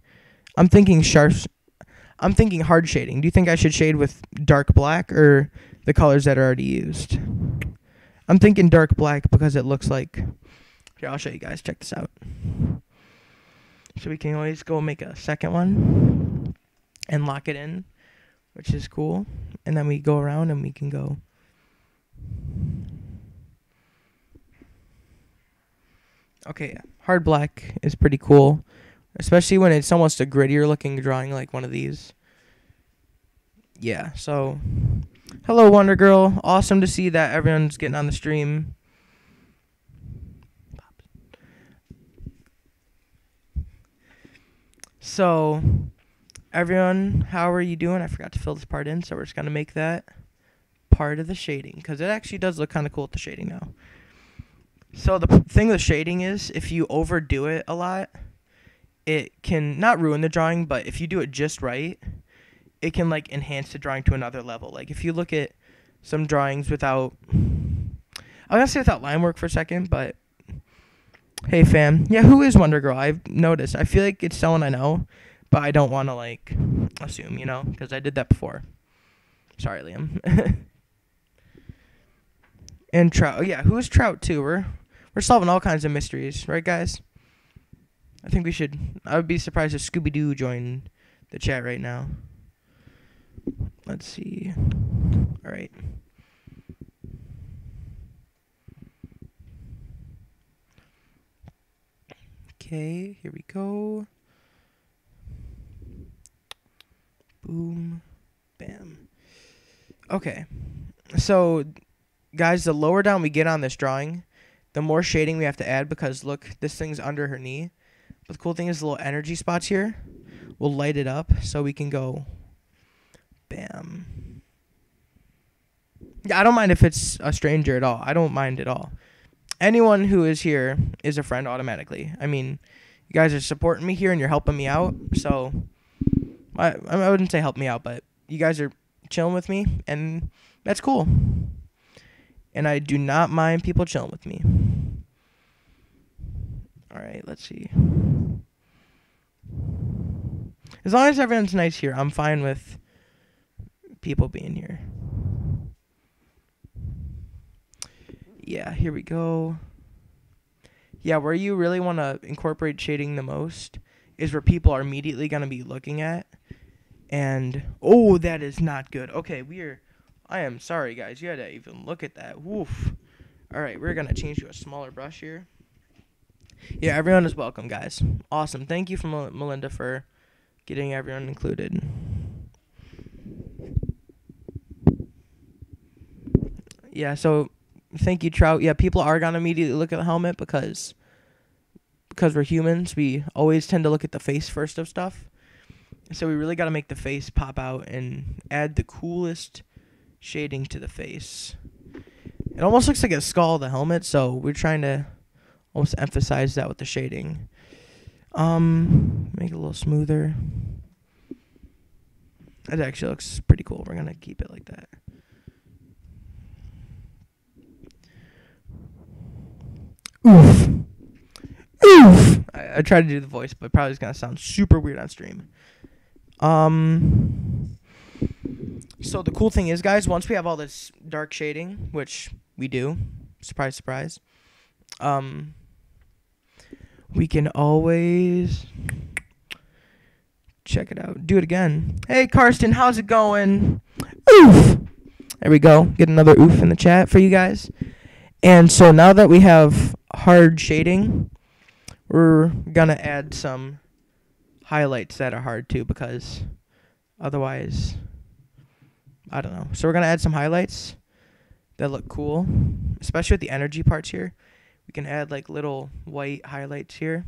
I'm thinking hard shading. Do you think I should shade with dark black or the colors that are already used? I'm thinking dark black because it looks like... Here, I'll show you guys. Check this out. So we can always go make a second one and lock it in, which is cool. And then we go around and we can go... Okay, hard black is pretty cool, especially when it's almost a grittier looking drawing like one of these. Yeah, so hello Wonder Girl. Awesome to see that everyone's getting on the stream. So everyone, how are you doing? I forgot to fill this part in, so we're just going to make that part of the shading because it actually does look kind of cool with the shading now. So the thing with shading is, if you overdo it a lot, it can not ruin the drawing, but if you do it just right, it can like enhance the drawing to another level. Like if you look at some drawings without, I'm gonna say without line work for a second, but hey fam, yeah, who is Wonder Girl? I've noticed. I feel like it's someone I know, but I don't want to like assume, you know, because I did that before. Sorry, Liam. And Trout. Oh, yeah, who is Trout too? We're solving all kinds of mysteries, right, guys? I think we should. I would be surprised if Scooby-Doo joined the chat right now. Let's see. All right. Okay, here we go. Boom. Bam. Okay. So, guys, the lower down we get on this drawing, the more shading we have to add because, look, this thing's under her knee. But the cool thing is the little energy spots here will light it up so we can go bam. Yeah, I don't mind if it's a stranger at all. I don't mind at all. Anyone who is here is a friend automatically. I mean, you guys are supporting me here and you're helping me out. So, I wouldn't say help me out, but you guys are chilling with me, and that's cool. And I do not mind people chilling with me. right, let's see. As long as everyone's nice here, I'm fine with people being here. Yeah, here we go. Yeah, where you really want to incorporate shading the most is where people are immediately going to be looking at. And, oh, that is not good. Okay, I am sorry, guys. You had to even look at that. Woof. All right, we're going to change to a smaller brush here. Yeah, everyone is welcome, guys. Awesome. Thank you from Melinda for getting everyone included. Yeah, so thank you, Trout. Yeah, people are going to immediately look at the helmet because we're humans. We always tend to look at the face first of stuff. So we really got to make the face pop out and add the coolest shading to the face. It almost looks like a skull of the helmet, so we're trying to almost emphasize that with the shading. Make it a little smoother. That actually looks pretty cool. We're going to keep it like that. Oof. Oof. I tried to do the voice, but probably it's going to sound super weird on stream. So the cool thing is, guys, once we have all this dark shading, which we do, surprise, surprise, we can always check it out. Do it again. Hey, Karsten, how's it going? Oof. There we go. Get another oof in the chat for you guys. And so now that we have hard shading, we're going to add some highlights that are hard too, because otherwise, I don't know. So we're going to add some highlights that look cool, especially with the energy parts here. We can add like little white highlights here,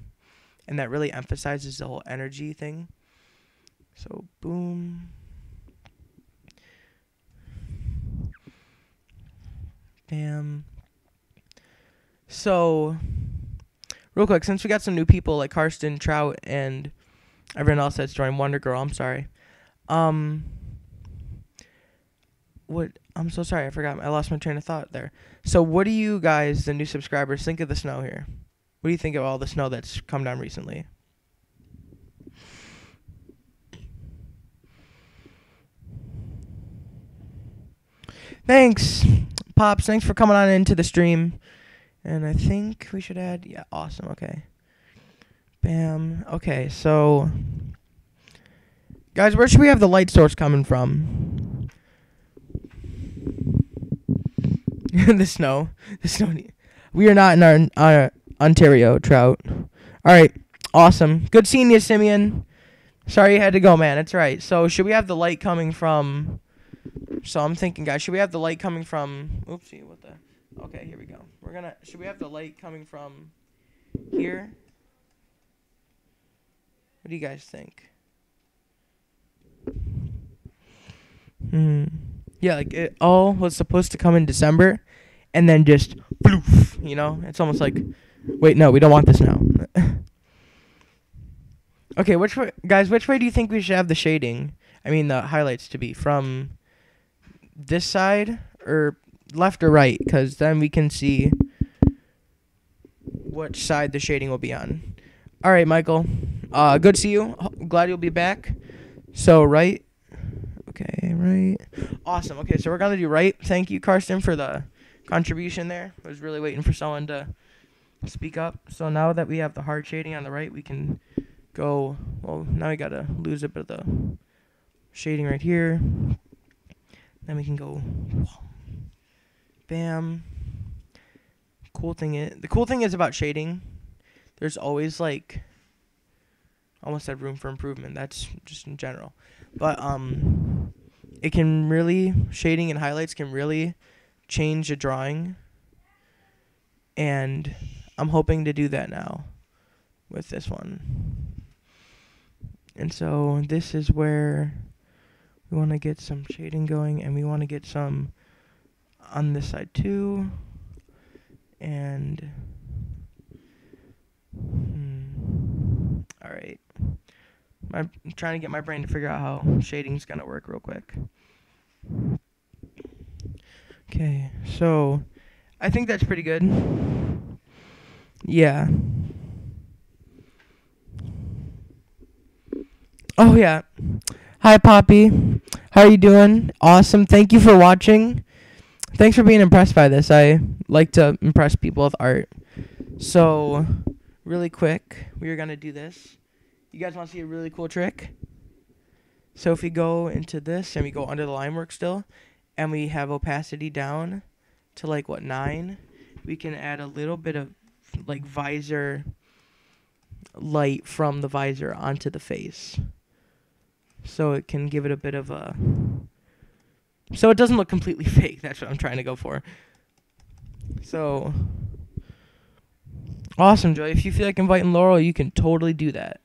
and that really emphasizes the whole energy thing. So boom. Bam. So real quick, since we got some new people like Karsten, Trout, and everyone else that's joined, Wonder Girl, I'm sorry. I'm so sorry, I forgot. I lost my train of thought there. So what do you guys, the new subscribers, think of the snow here? What do you think of all the snow that's come down recently? Thanks, Pops. Thanks for coming on into the stream. And I think we should add, yeah, awesome, okay. Bam. Okay, so guys, where should we have the light source coming from? The snow. We are not in our Ontario, Trout. All right, awesome. Good seeing you, Simeon. Sorry you had to go, man. It's right. So should we have the light coming from? So I'm thinking, guys, should we have the light coming from? Oopsie, what the? Okay, here we go. Should we have the light coming from here? What do you guys think? Yeah, like it all was supposed to come in December, and then just poof, you know? It's almost like, wait, no, we don't want this now. Okay, which way do you think we should have the shading? I mean, the highlights to be from this side or left or right? Because then we can see which side the shading will be on. All right, Michael. Good to see you. Glad you'll be back. So, right. Okay, right. Awesome. Okay, so we're going to do right. Thank you, Karsten, for the contribution there. I was really waiting for someone to speak up. So now that we have the hard shading on the right, we can go, well, now we got to lose a bit of the shading right here. Then we can go, bam. The cool thing is about shading, there's always like, almost have room for improvement. That's just in general. But it can really, shading and highlights can really change a drawing. And I'm hoping to do that now with this one. And so this is where we want to get some shading going, and we want to get some on this side too. And all right. I'm trying to get my brain to figure out how shading's gonna work real quick. Okay, so I think that's pretty good. Yeah. Oh yeah. Hi Poppy. How are you doing? Awesome. Thank you for watching. Thanks for being impressed by this. I like to impress people with art. So, really quick, we are going to do this. You guys want to see a really cool trick? So if we go into this and we go under the line work still, and we have opacity down to like 9, we can add a little bit of like visor light from the visor onto the face. So it can give it a bit of a... So it doesn't look completely fake. That's what I'm trying to go for. So... Awesome, Joy. If you feel like inviting Laurel, you can totally do that.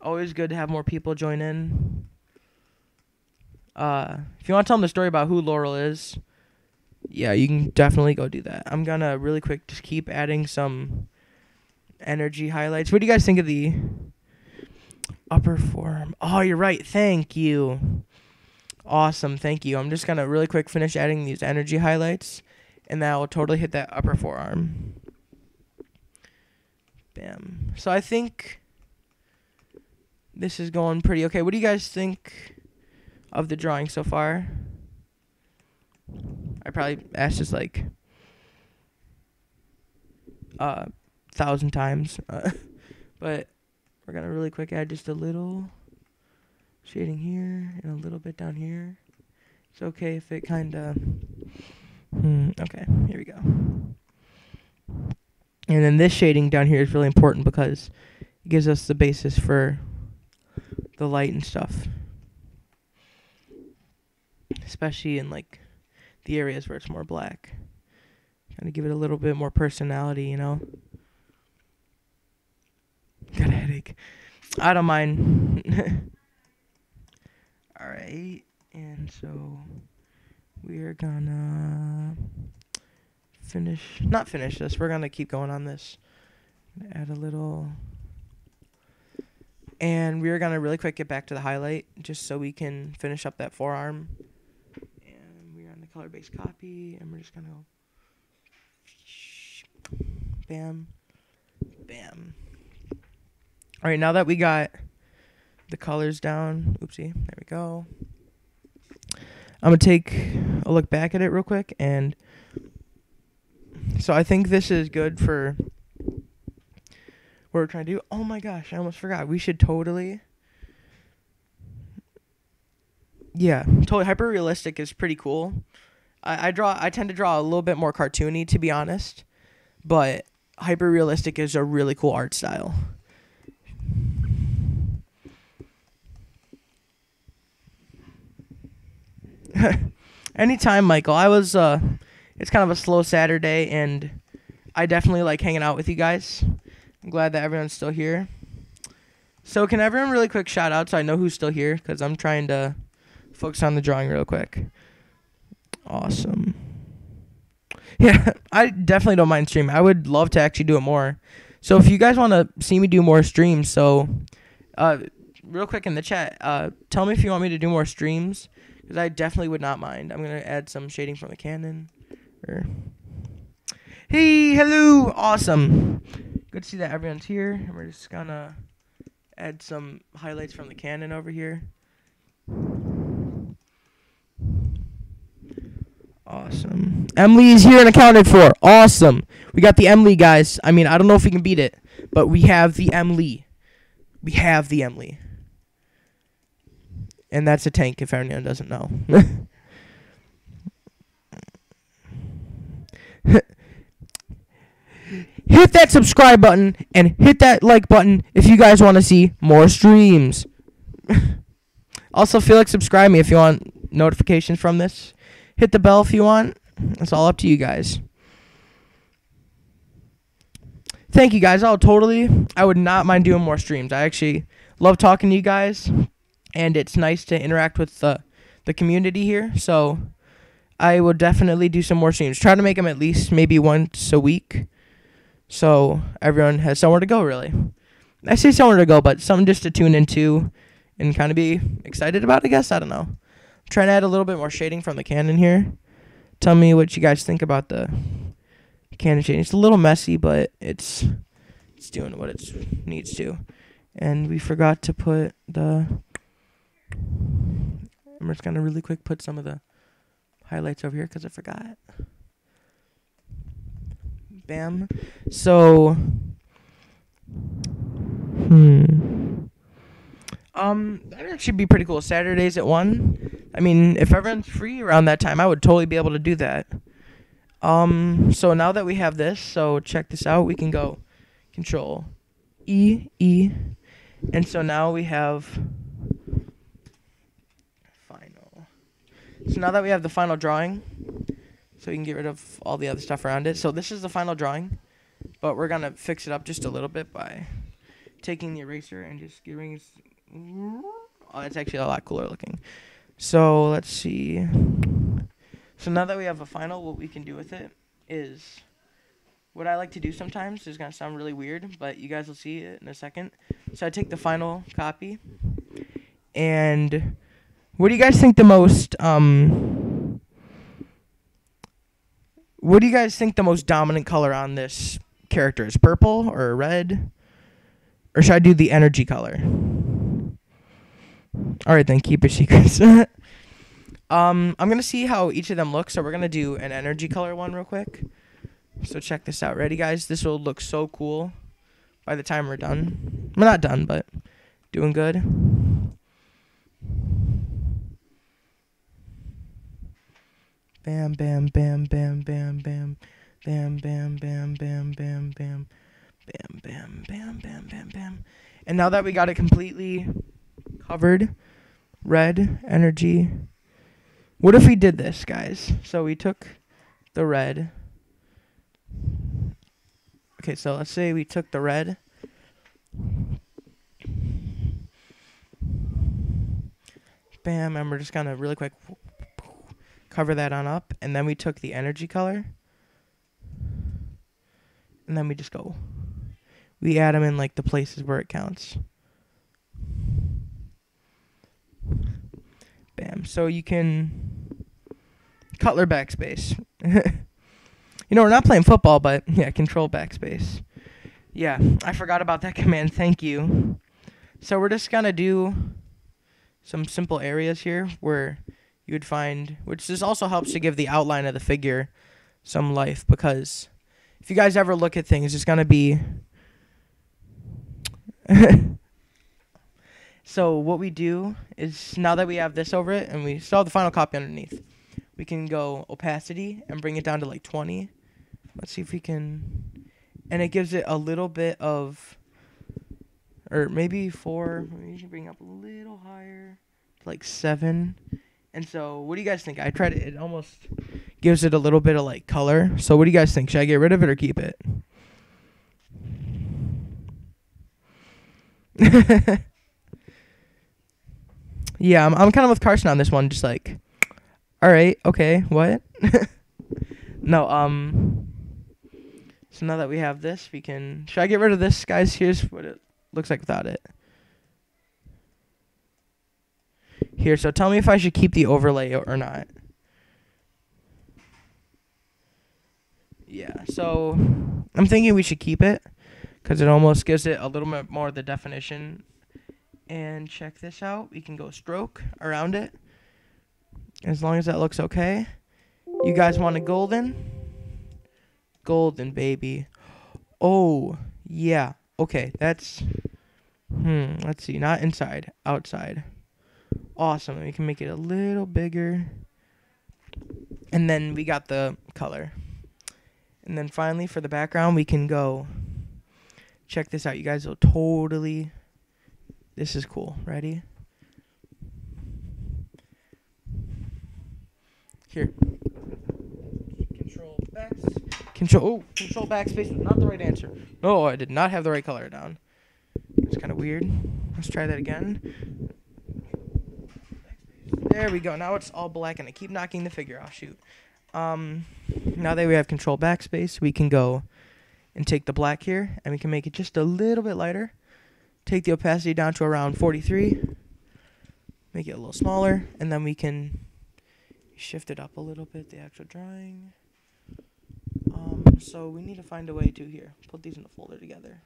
Always good to have more people join in. If you want to tell them the story about who Laurel is, yeah, you can definitely go do that. I'm going to really quick just keep adding some energy highlights. What do you guys think of the upper forearm? Oh, you're right. Thank you. Awesome. Thank you. I'm just going to really quick finish adding these energy highlights, and that will totally hit that upper forearm. Bam. So I think this is going pretty okay. What do you guys think of the drawing so far? I probably asked this like 1,000 times. But we're going to really quick add just a little shading here and a little bit down here. It's okay if it kind of... okay, here we go. And then this shading down here is really important because it gives us the basis for the light and stuff. Especially in like the areas where it's more black. Kind of give it a little bit more personality, you know? Got a headache. I don't mind. Alright, and so we are gonna not finish this, we're gonna keep going on this. Add a little, and we're gonna really quick get back to the highlight just so we can finish up that forearm. And we're on the color based copy, and we're just gonna go bam, bam. Alright, now that we got the colors down, oopsie, there we go. I'm gonna take a look back at it real quick, and so I think this is good for what we're trying to do. Oh my gosh, I almost forgot. We should totally... Yeah, totally. Hyper realistic is pretty cool. I tend to draw a little bit more cartoony, to be honest, but hyper realistic is a really cool art style. Anytime, Michael. I was it's kind of a slow Saturday, and I definitely like hanging out with you guys. I'm glad that everyone's still here. So can everyone really quick shout out so I know who's still here, because I'm trying to focus on the drawing real quick. Awesome. Yeah, I definitely don't mind streaming. I would love to actually do it more. So if you guys want to see me do more streams, so real quick in the chat, tell me if you want me to do more streams, because I definitely would not mind. I'm going to add some shading from the Canon. Hey, hello. Awesome. Good to see that everyone's here. And we're just going to add some highlights from the Canon over here. Awesome. Emily's here and accounted for. Awesome. We got the Emily, guys. I mean, I don't know if we can beat it, but we have the Emily. We have the Emily. And that's a tank, if anyone doesn't know. Hit that subscribe button and hit that like button if you guys want to see more streams. Also, feel like subscribe me if you want notifications from this. Hit the bell if you want. It's all up to you guys. Thank you, guys. I would not mind doing more streams. I actually love talking to you guys, and it's nice to interact with the community here. So I will definitely do some more streams. Try to make them at least maybe once a week, so everyone has somewhere to go, really. I say somewhere to go, but something just to tune into and kind of be excited about, I guess. I don't know. I'm trying to add a little bit more shading from the Canon here. Tell me what you guys think about the Canon shading. It's a little messy, but it's doing what it needs to. And we forgot to put the... I'm just going to really quick put some of the highlights over here because I forgot. Bam. So... that should be pretty cool. Saturdays at 1. I mean, if everyone's free around that time, I would totally be able to do that. So now that we have this, so check this out. We can go Control E, E. And so now we have final. So now that we have the final drawing, so we can get rid of all the other stuff around it. So this is the final drawing, but we're going to fix it up just a little bit by taking the eraser and just giving it... Oh, it's actually a lot cooler looking. So let's see. So now that we have a final, what we can do with it is... What I like to do sometimes is going to sound really weird, but you guys will see it in a second. So I take the final copy, and what do you guys think the most, what do you guys think the most dominant color on this character is? Purple or red? Or should I do the energy color? Alright then, keep your secrets. I'm going to see how each of them look, so we're going to do an energy color one real quick. So check this out. Ready, guys? This will look so cool by the time we're done. We're not done, but doing good. Bam, bam, bam, bam, bam, bam. Bam, bam, bam, bam, bam, bam. Bam, bam, bam, bam, bam, bam. And now that we got it completely covered, red, energy. What if we did this, guys? So we took the red... Okay, so let's say we took the red. Bam, and we're just gonna really quick cover that on up. And then we took the energy color. And then we just go. We add them in like the places where it counts. Bam. So you can Cutler backspace. You know, we're not playing football, but yeah, Control backspace. Yeah, I forgot about that command. Thank you. So we're just going to do some simple areas here where you would find, which this also helps to give the outline of the figure some life, because if you guys ever look at things, it's going to be... So what we do is, now that we have this over it, and we still have the final copy underneath, we can go opacity and bring it down to like 20. Let's see if we can... And it gives it a little bit of... Or maybe 4. Maybe you can bring it up a little higher. Like 7. And so, what do you guys think? I tried it. It almost gives it a little bit of like color. So what do you guys think? Should I get rid of it or keep it? Yeah, I'm kind of with Carson on this one. Just like... Alright, okay, what? No, so now that we have this, we can... Should I get rid of this, guys? Here's what it looks like without it. Here, so tell me if I should keep the overlay or not. Yeah, so I'm thinking we should keep it, because it almost gives it a little bit more of the definition. And check this out. We can go stroke around it. As long as that looks okay. You guys want a golden? Golden, baby. Oh, yeah. Okay, that's... let's see. Not inside. Outside. Awesome. We can make it a little bigger. And then we got the color. And then finally, for the background, we can go... Check this out. You guys will totally... This is cool. Ready? Here. Control backspace was not the right answer. No, I did not have the right color down. It's kind of weird. Let's try that again. There we go. Now it's all black, and I keep knocking the figure off. Shoot. Now that we have Control backspace, we can go and take the black here, and we can make it just a little bit lighter. Take the opacity down to around 43. Make it a little smaller, and then we can shift it up a little bit, the actual drawing. So we need to find a way to here. Put these in a folder together.